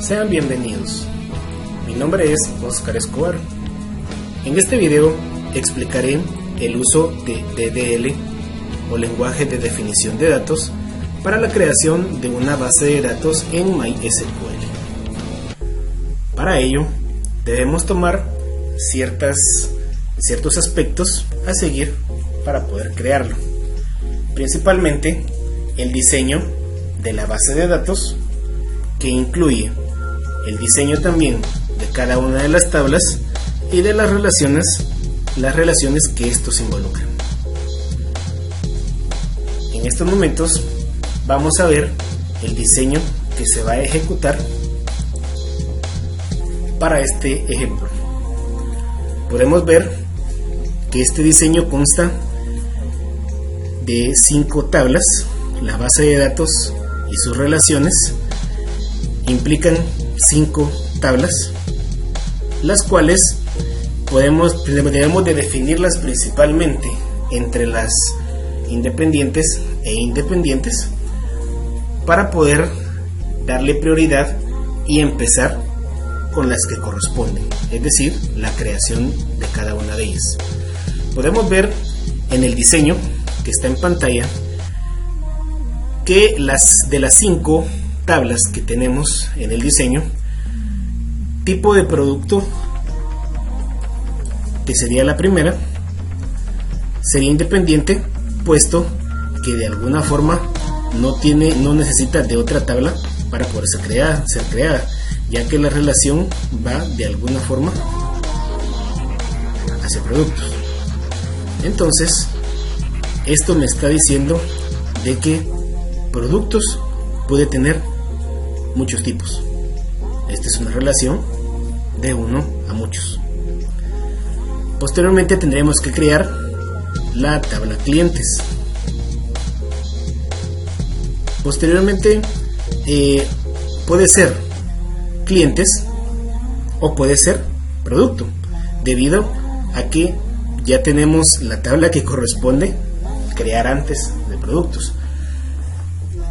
Sean bienvenidos. Mi nombre es Oscar Escobar. En este video explicaré el uso de DDL o lenguaje de definición de datos para la creación de una base de datos en MySQL. Para ello debemos tomar ciertos aspectos a seguir para poder crearlo. Principalmente el diseño de la base de datos, que incluye el diseño también de cada una de las tablas y de las relaciones que estos involucran. En estos momentos vamos a ver el diseño que se va a ejecutar para este ejemplo. Podemos ver que este diseño consta de 5 tablas. La base de datos y sus relaciones implican 5 tablas, las cuales debemos de definirlas principalmente entre las independientes e independientes para poder darle prioridad y empezar con las que corresponden, es decir, la creación de cada una de ellas. Podemos ver en el diseño que está en pantalla que de las 5 tablas que tenemos en el diseño, tipo de producto, que sería la primera, sería independiente, puesto que de alguna forma no necesita de otra tabla para poder ser creada, ya que la relación va de alguna forma hacia productos. Entonces esto me está diciendo de que productos puede tener muchos tipos. Esta es una relación de uno a muchos. Posteriormente tendremos que crear la tabla clientes. Posteriormente puede ser clientes o puede ser producto, debido a que ya tenemos la tabla que corresponde crear antes de productos.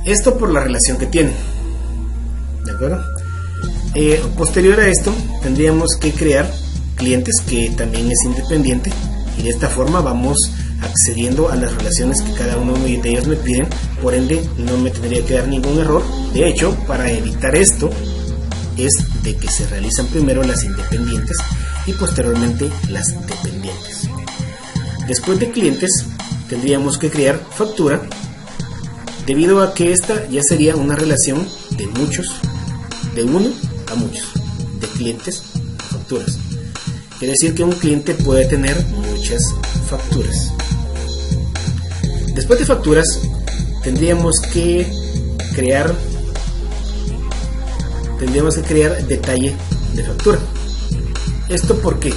Esto por la relación que tiene, ¿de acuerdo? Posterior a esto tendríamos que crear clientes, que también es independiente, y de esta forma vamos accediendo a las relaciones que cada uno de ellos me piden. Por ende no me tendría que dar ningún error. De hecho, para evitar esto es de que se realizan primero las independientes y posteriormente las dependientes. Después de clientes tendríamos que crear factura, debido a que esta ya sería una relación de muchos, de uno a muchos, de clientes a facturas. Quiere decir que un cliente puede tener muchas facturas. Después de facturas tendríamos que crear detalle de factura. ¿Esto por qué?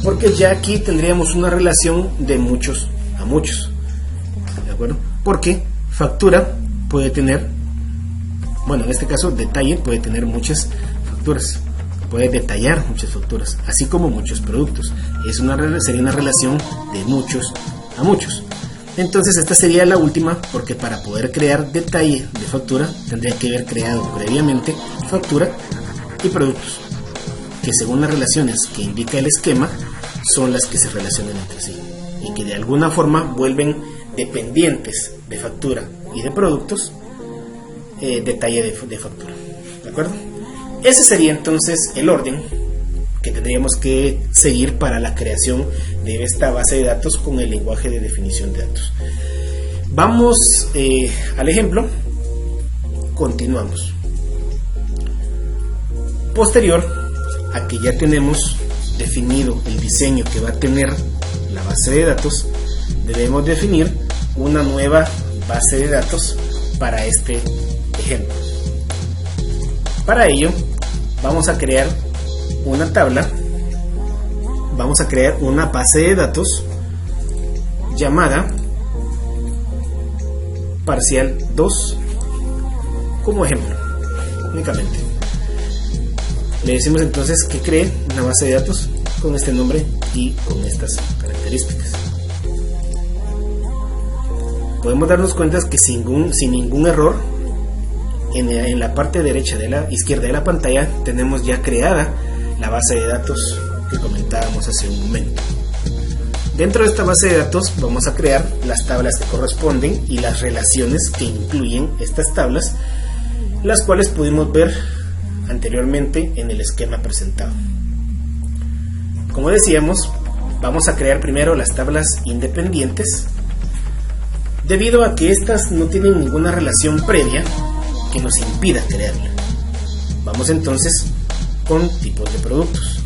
Porque ya aquí tendríamos una relación de muchos a muchos, ¿de acuerdo? Porque factura puede tener, en este caso detalle puede tener muchas facturas, puede detallar muchas facturas, así como muchos productos. Sería una relación de muchos a muchos. Entonces esta sería la última, porque para poder crear detalle de factura tendría que haber creado previamente factura y productos, que según las relaciones que indica el esquema son las que se relacionan entre sí y que de alguna forma vuelven dependientes de factura y de productos, detalle de factura, ¿de acuerdo? Ese sería entonces el orden que tendríamos que seguir para la creación de esta base de datos con el lenguaje de definición de datos. Vamos al ejemplo, continuamos. Posterior a que ya tenemos definido el diseño que va a tener la base de datos, debemos definir una nueva base de datos para este ejemplo. Para ello vamos a crear una tabla, vamos a crear una base de datos llamada parcial 2 como ejemplo únicamente. Le decimos entonces que cree una base de datos con este nombre y con estas características. Podemos darnos cuenta que sin ningún error en la parte derecha de la izquierda de la pantalla tenemos ya creada la base de datos que comentábamos hace un momento. Dentro de esta base de datos vamos a crear las tablas que corresponden y las relaciones que incluyen estas tablas, las cuales pudimos ver anteriormente en el esquema presentado. Como decíamos, vamos a crear primero las tablas independientes, debido a que estas no tienen ninguna relación previa que nos impida crearla. Vamos entonces con tipos de productos.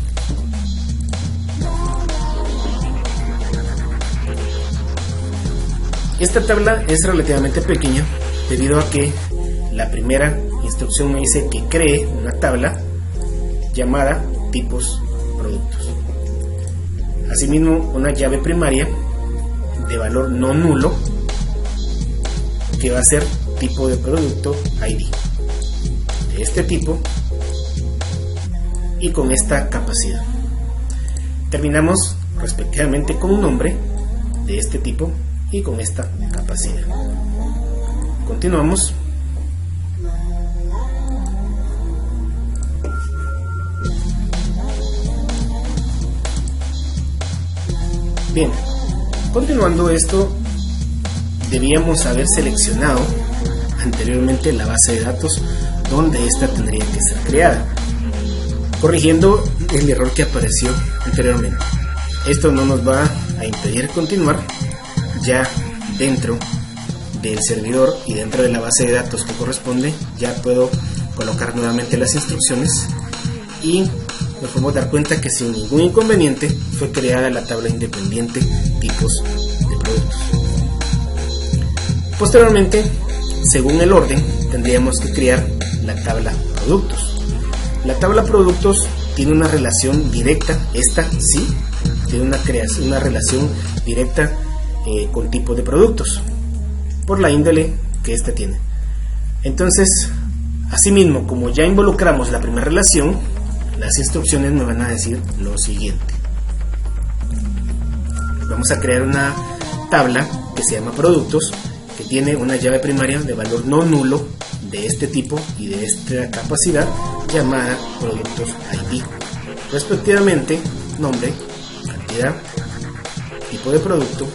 Esta tabla es relativamente pequeña debido a que la primera instrucción me dice que cree una tabla llamada tipos productos. Asimismo, una llave primaria de valor no nulo que va a ser tipo de producto ID de este tipo y con esta capacidad. Terminamos respectivamente con un nombre de este tipo y con esta capacidad. Continuamos. Bien, continuando esto, debíamos haber seleccionado anteriormente la base de datos donde esta tendría que ser creada, corrigiendo el error que apareció anteriormente. Esto no nos va a impedir continuar. Ya dentro del servidor y dentro de la base de datos que corresponde, ya puedo colocar nuevamente las instrucciones y nos podemos dar cuenta que sin ningún inconveniente fue creada la tabla independiente tipos de productos. Posteriormente, según el orden, tendríamos que crear la tabla productos. La tabla productos tiene una relación directa, esta sí, tiene una relación directa con tipos de productos, por la índole que ésta tiene. Entonces, asimismo, como ya involucramos la primera relación, las instrucciones me van a decir lo siguiente. Vamos a crear una tabla que se llama productos, que tiene una llave primaria de valor no nulo de este tipo y de esta capacidad llamada productos ID, respectivamente nombre, cantidad, tipo de producto,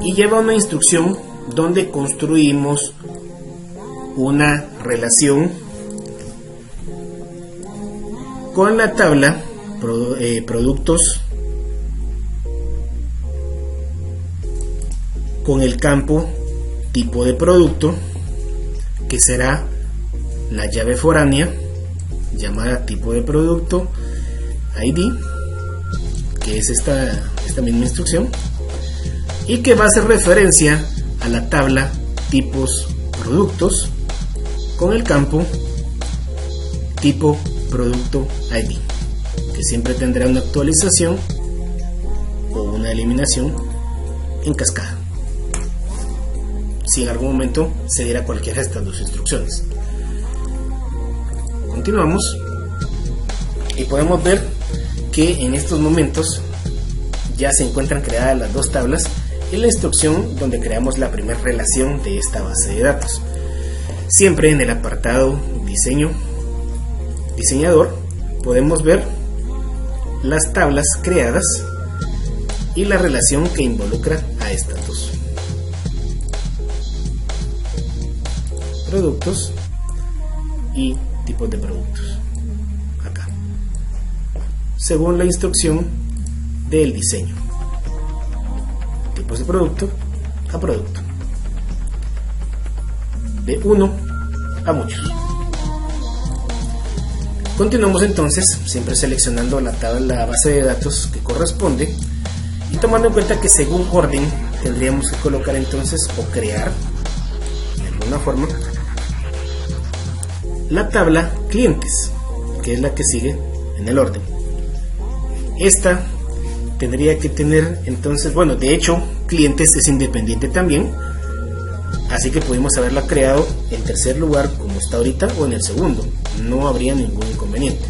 y lleva una instrucción donde construimos una relación con la tabla productos con el campo tipo de producto, que será la llave foránea llamada tipo de producto ID, que es esta misma instrucción, y que va a hacer referencia a la tabla tipos productos con el campo tipo producto ID, que siempre tendrá una actualización o una eliminación en cascada si en algún momento se diera cualquiera de estas dos instrucciones. Continuamos y podemos ver que en estos momentos ya se encuentran creadas las dos tablas en la instrucción donde creamos la primera relación de esta base de datos. Siempre en el apartado diseñador podemos ver las tablas creadas y la relación que involucra a estas dos. Productos y tipos de productos. Acá. Según la instrucción del diseño. Tipos de producto a producto. De uno a muchos. Continuamos entonces, siempre seleccionando la base de datos que corresponde y tomando en cuenta que según orden tendríamos que colocar entonces o crear de alguna forma la tabla clientes, que es la que sigue en el orden. Esta tendría que tener entonces, bueno, de hecho clientes es independiente también, así que pudimos haberla creado en tercer lugar como está ahorita o en el segundo, no habría ningún inconveniente.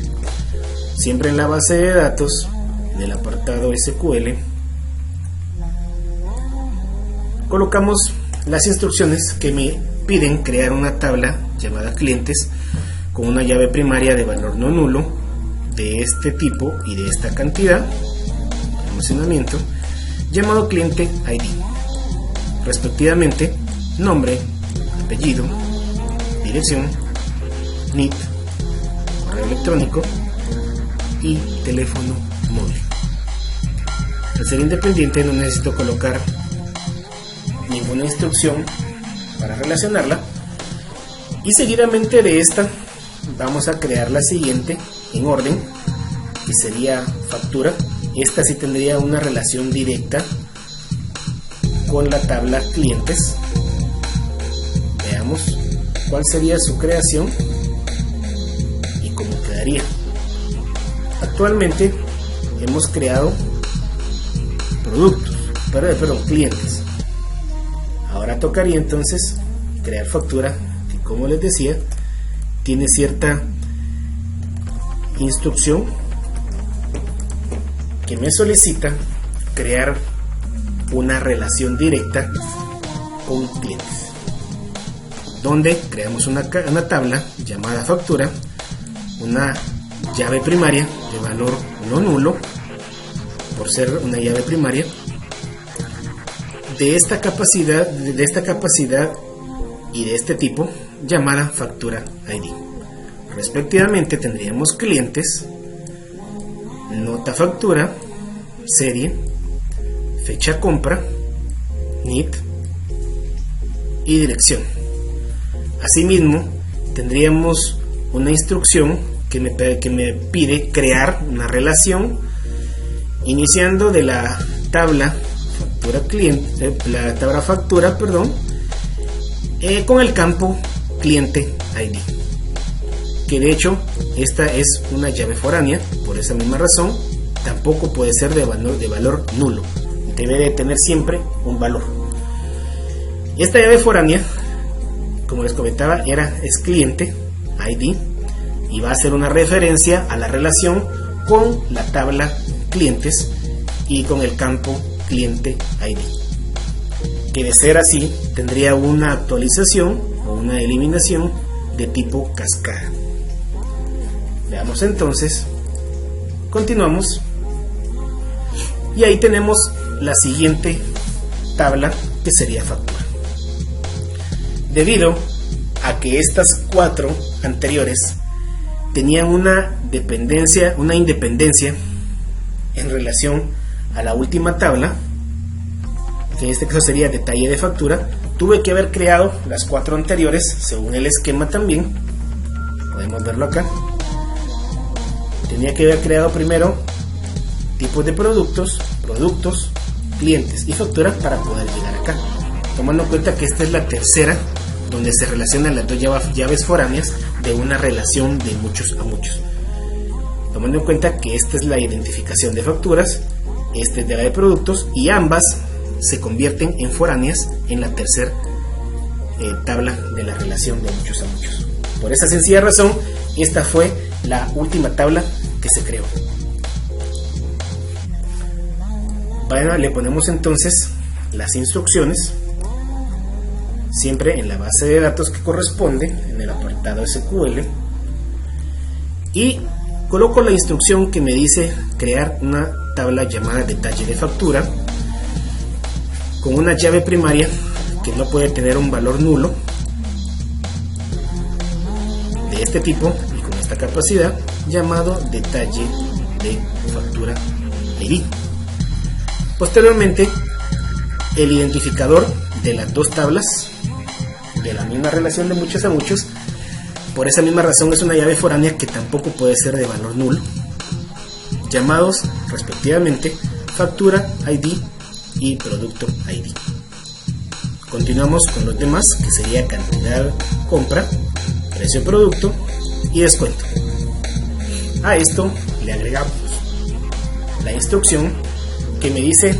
Siempre en la base de datos, en el apartado SQL, colocamos las instrucciones que me piden crear una tabla llamada clientes, con una llave primaria de valor no nulo de este tipo y de esta cantidad, almacenamiento, llamado cliente ID, respectivamente nombre, apellido, dirección, NIT, correo electrónico y teléfono móvil. Al ser independiente no necesito colocar ninguna instrucción para relacionarla, y seguidamente de esta vamos a crear la siguiente en orden, que sería factura. Esta sí tendría una relación directa con la tabla clientes. Veamos cuál sería su creación y cómo quedaría. Actualmente hemos creado clientes. Ahora tocaría entonces crear factura, que como les decía tiene cierta instrucción que me solicita crear una relación directa con clientes, donde creamos una tabla llamada factura, una llave primaria de valor no nulo, por ser una llave primaria de esta capacidad y de este tipo, llamada factura ID. Respectivamente tendríamos clientes, nota factura, serie, fecha compra, NIT y dirección. Asimismo tendríamos una instrucción que me pide crear una relación iniciando de la tabla factura cliente, la tabla factura, con el campo cliente ID, que de hecho esta es una llave foránea. Por esa misma razón tampoco puede ser de valor nulo, debe de tener siempre un valor. Esta llave foránea, como les comentaba, es cliente ID y va a hacer una referencia a la relación con la tabla clientes y con el campo cliente ID, que de ser así tendría una actualización o una eliminación de tipo cascada. Veamos entonces, continuamos, y ahí tenemos la siguiente tabla, que sería factura. Debido a que estas 4 anteriores tenían una independencia en relación a la última tabla, que en este caso sería detalle de factura, tuve que haber creado las 4 anteriores según el esquema también. Podemos verlo acá. Tenía que haber creado primero tipos de productos, clientes y factura para poder llegar acá, tomando en cuenta que esta es la tercera donde se relacionan las 2 llaves foráneas de una relación de muchos a muchos, tomando en cuenta que esta es la identificación de facturas, esta es de la de productos, y ambas se convierten en foráneas en la tercera tabla de la relación de muchos a muchos. Por esa sencilla razón, esta fue la última tabla que se creó. Bueno, le ponemos entonces las instrucciones, siempre en la base de datos que corresponde, en el apartado SQL, y coloco la instrucción que me dice crear una tabla llamada detalle de factura con una llave primaria que no puede tener un valor nulo de este tipo y con esta capacidad, llamado detalle de factura ID. Posteriormente, el identificador de las 2 tablas de la misma relación de muchos a muchos. Por esa misma razón es una llave foránea que tampoco puede ser de valor nulo, llamados respectivamente factura ID y producto ID. Continuamos con los demás, que sería cantidad compra, precio producto y descuento. A esto le agregamos la instrucción que me dice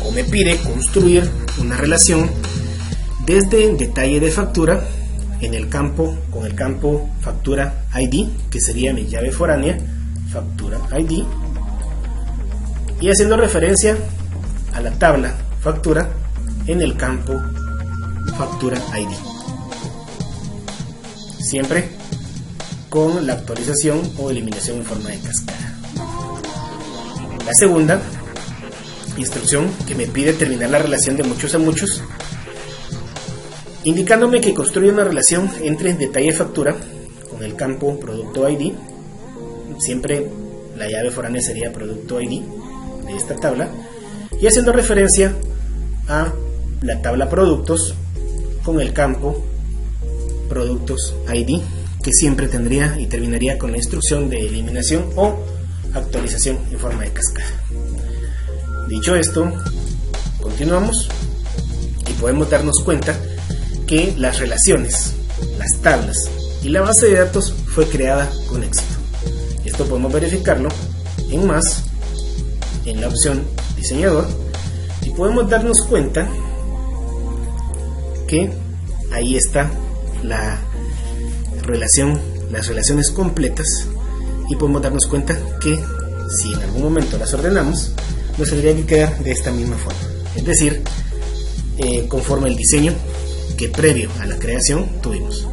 o me pide construir una relación desde detalle de factura en el campo, con el campo factura ID, que sería mi llave foránea factura ID, y haciendo referencia a la tabla factura en el campo factura ID. siempre con la actualización o eliminación en forma de cascada. La segunda instrucción que me pide terminar la relación de muchos a muchos, indicándome que construye una relación entre detalle factura con el campo producto ID. Siempre la llave foránea sería producto ID de esta tabla, y haciendo referencia a la tabla productos con el campo productos ID, que siempre tendría y terminaría con la instrucción de eliminación o actualización en forma de cascada. Dicho esto, continuamos y podemos darnos cuenta que las relaciones, las tablas y la base de datos fue creada con éxito. Esto podemos verificarlo en más, en la opción diseñador, y podemos darnos cuenta que ahí está la relación, las relaciones completas, y podemos darnos cuenta que si en algún momento las ordenamos, nos tendría que quedar de esta misma forma, es decir, conforme el diseño que previo a la creación tuvimos.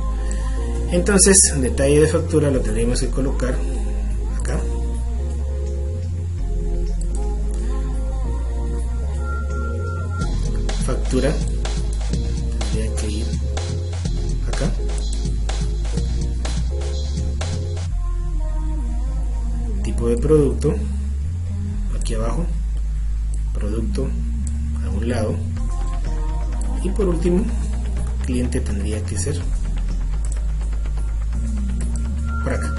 Entonces, detalle de factura lo tendríamos que colocar acá, factura tendría que ir acá, tipo de producto aquí abajo, producto a un lado, y por último cliente tendría que ser por acá.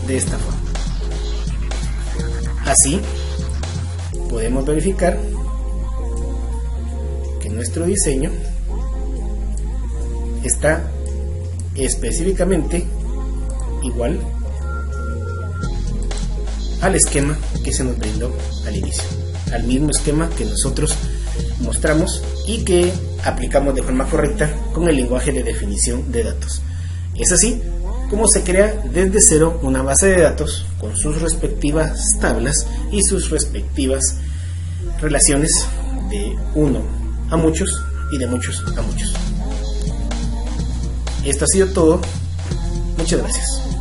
De esta forma. Así podemos verificar que nuestro diseño está específicamente igual al esquema que se nos brindó al inicio, al mismo esquema que nosotros mostramos y que aplicamos de forma correcta con el lenguaje de definición de datos. Es así como se crea desde cero una base de datos con sus respectivas tablas y sus respectivas relaciones de uno a muchos y de muchos a muchos. Esto ha sido todo. Muchas gracias.